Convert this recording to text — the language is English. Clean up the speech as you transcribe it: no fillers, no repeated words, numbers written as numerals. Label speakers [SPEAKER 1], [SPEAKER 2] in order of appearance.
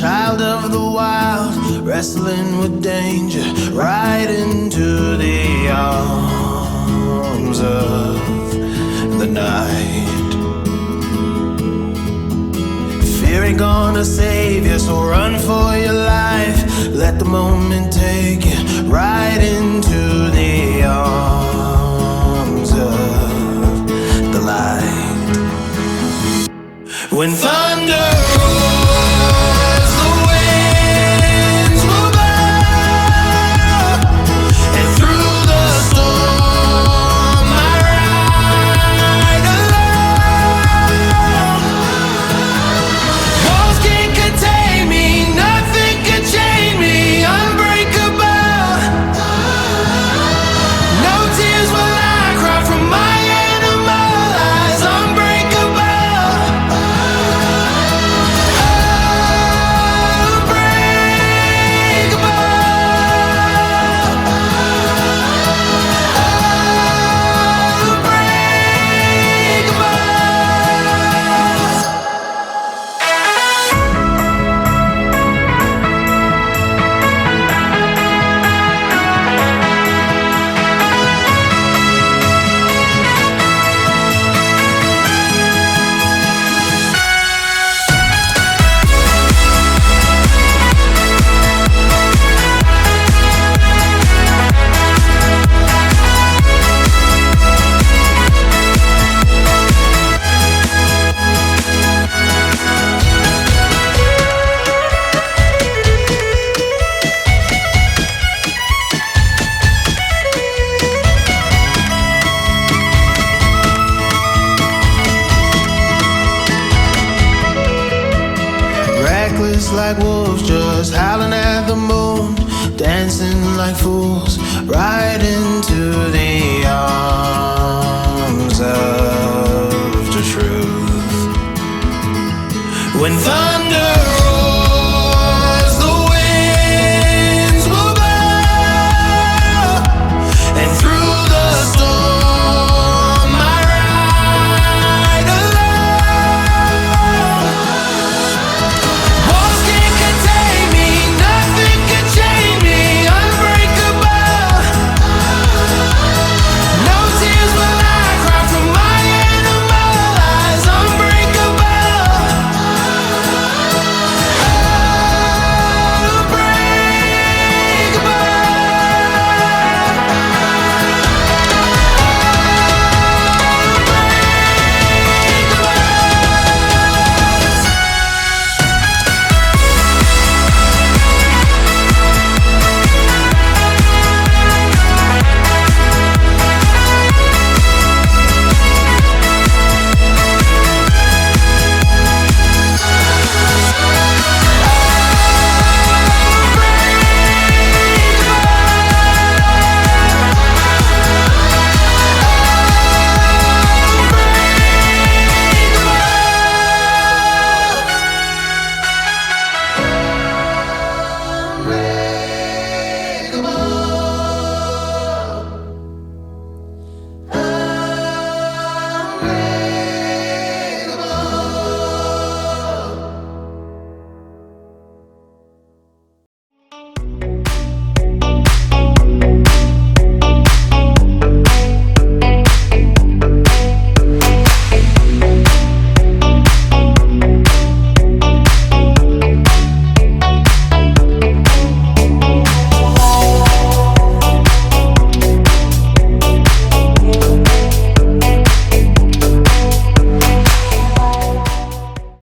[SPEAKER 1] child of the wild, wrestling with danger, right into the arms of the night. Fear ain't gonna save you, so run for your life. Let the moment take you right into the arms of the light. When thunder roars, the winds will blow, and through the storm I ride alone. Walls can't contain me, nothing can chain me, unbreakable. No tears will I cry from my animal eyes, unbreakable. Reckless like wolves, just howling at the moon, dancing like fools, right into the arms